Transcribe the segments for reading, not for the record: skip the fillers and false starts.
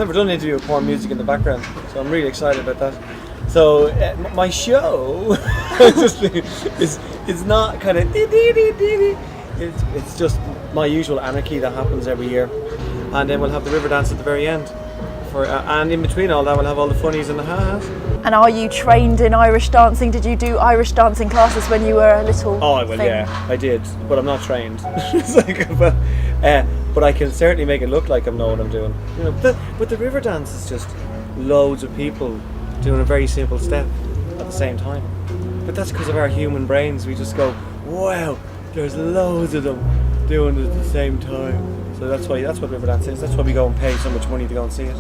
never done an interview with porn music in the background, so I'm really excited about that. So my show is not kind of it's just my usual anarchy that happens every year, and then we'll have the river dance at the very end. And in between all that, we'll have all the funnies and the ha-has. And are you trained in Irish dancing? Did you do Irish dancing classes when you were a little thing? Yeah, I did, but I'm not trained. But I can certainly make it look like I know what I'm doing. You know, but the river dance is just loads of people doing a very simple step at the same time. But that's because of our human brains. We just go, wow, there's loads of them doing it at the same time. So that's what river dance is. That's why we go and pay so much money to go and see it.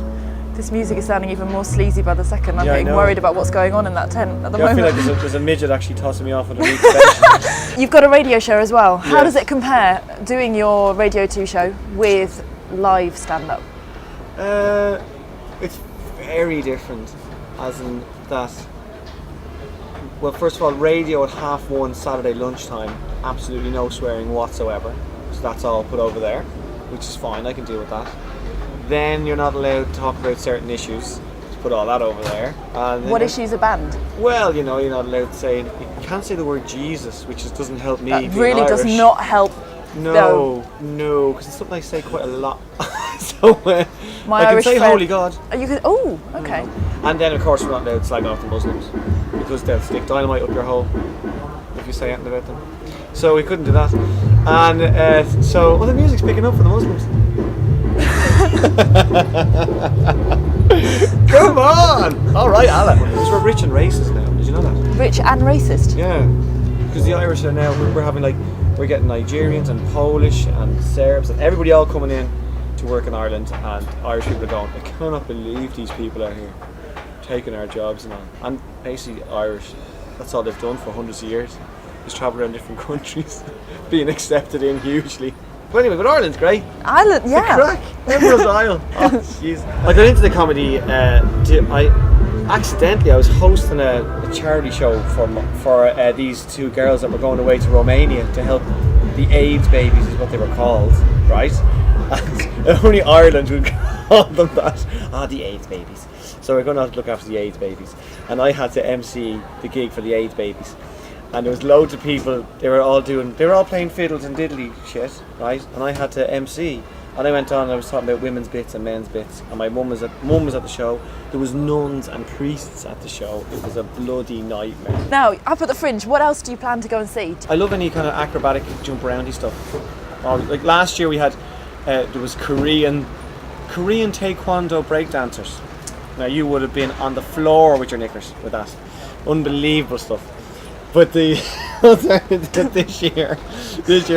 This music is sounding even more sleazy by the second. I'm getting worried about what's going on in that tent at the moment. I feel like there's a midget actually tossing me off underneath the bench. You've got a radio show as well. How Yes. does it compare, doing your Radio 2 show with live stand-up? It's very different, as in that. Well, first of all, radio at 1:30 Saturday lunchtime, absolutely no swearing whatsoever. So that's all put over there, which is fine. I can deal with that. Then you're not allowed to talk about certain issues. Just put all that over there. And What issues are banned? Well, you know, you're not allowed to say. You can't say the word Jesus, which just doesn't help me. That being really does Irish. not help. No, because it's something I say quite a lot. So My I can Irish say friend- Holy God. You could. Oh, okay. And then, of course, we're not allowed to slag off the Muslims because they'll stick dynamite up your hole if you say anything about them. So we couldn't do that. And the music's picking up for the Muslims. Come on! All right, Allah. Because we're rich and racist now. Did you know that? Rich and racist. Yeah. Because the Irish are now, we're getting Nigerians and Polish and Serbs and everybody all coming in to work in Ireland, and Irish people are going, I cannot believe these people are here taking our jobs and all. And basically Irish, that's all they've done for hundreds of years, is travel around different countries, being accepted in hugely. But anyway, Ireland's great. Ireland, yeah. The crack. Everyone's Isle. Oh, jeez. I got into the comedy, I was hosting a charity show for these two girls that were going away to Romania to help the AIDS babies, is what they were called, right? And only Ireland would call them that. The AIDS babies. So we're going to have to look after the AIDS babies. And I had to MC the gig for the AIDS babies. And there was loads of people, they were all playing fiddles and diddly shit, right? And I had to MC. And I went on and I was talking about women's bits and men's bits. And my mum was at the show. There was nuns and priests at the show. It was a bloody nightmare. Now, up at the Fringe, what else do you plan to go and see? I love any kind of acrobatic jump aroundy stuff. Like last year we had, there was Korean Taekwondo breakdancers. Now you would have been on the floor with your knickers with that. Unbelievable stuff. But this year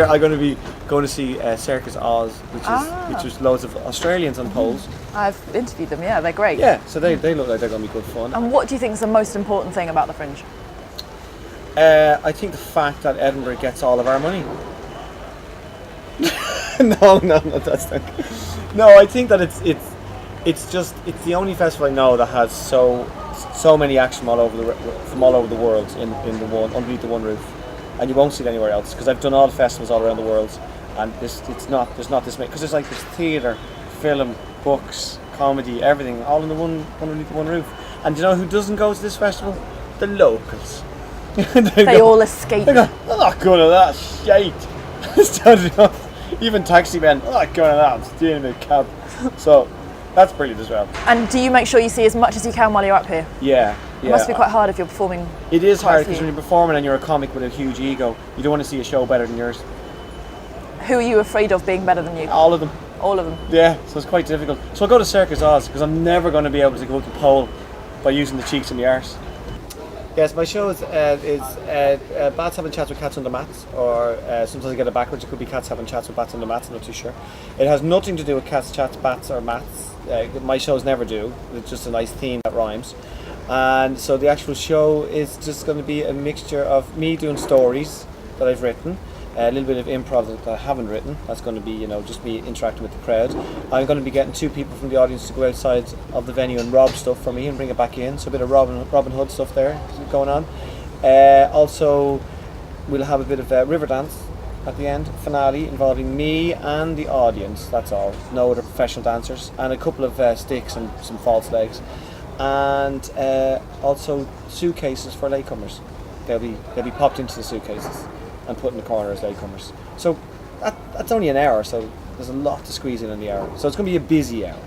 I'm going to be going to see Circus Oz, which is loads of Australians on poles. I've interviewed them, yeah, they're great. Yeah, so they look like they're going to be good fun. And what do you think is the most important thing about the Fringe? I think the fact that Edinburgh gets all of our money. No, that's not. No, I think that it's the only festival I know that has so many acts from all over the world underneath the one roof, and you won't see it anywhere else. Because I've done all the festivals all around the world, and there's not this many. Because there's theatre, film, books, comedy, everything all underneath the one roof. And do you know who doesn't go to this festival? The locals. They all escape. They go, I'm not going to that shite. Started off. Even taxi men, I'm not going to that. I'm stealing a cab. So that's brilliant as well. And do you make sure you see as much as you can while you're up here? Yeah. It must be quite hard if you're performing. It is hard because when you're performing and you're a comic with a huge ego, you don't want to see a show better than yours. Who are you afraid of being better than you? All of them. All of them. Yeah, so it's quite difficult. So I'll go to Circus Oz because I'm never going to be able to go to the pole by using the cheeks in the arse. Yes, my show is Bats Having Chats with Cats Under Mats, or sometimes I get it backwards, it could be Cats Having Chats with Bats Under Mats, I'm not too sure. It has nothing to do with cats, chats, bats or mats. My shows never do, it's just a nice theme that rhymes. And so the actual show is just going to be a mixture of me doing stories that I've written, a little bit of improv that I haven't written. That's going to be, just me interacting with the crowd. I'm going to be getting two people from the audience to go outside of the venue and rob stuff for me and bring it back in. So a bit of Robin Hood stuff there going on. Also, we'll have a bit of river dance, at the end, finale involving me and the audience. That's all. No other professional dancers, and a couple of sticks and some false legs, and also suitcases for latecomers. They'll be popped into the suitcases and put in the corner as latecomers. So that's only an hour, so there's a lot to squeeze in the hour. So it's going to be a busy hour.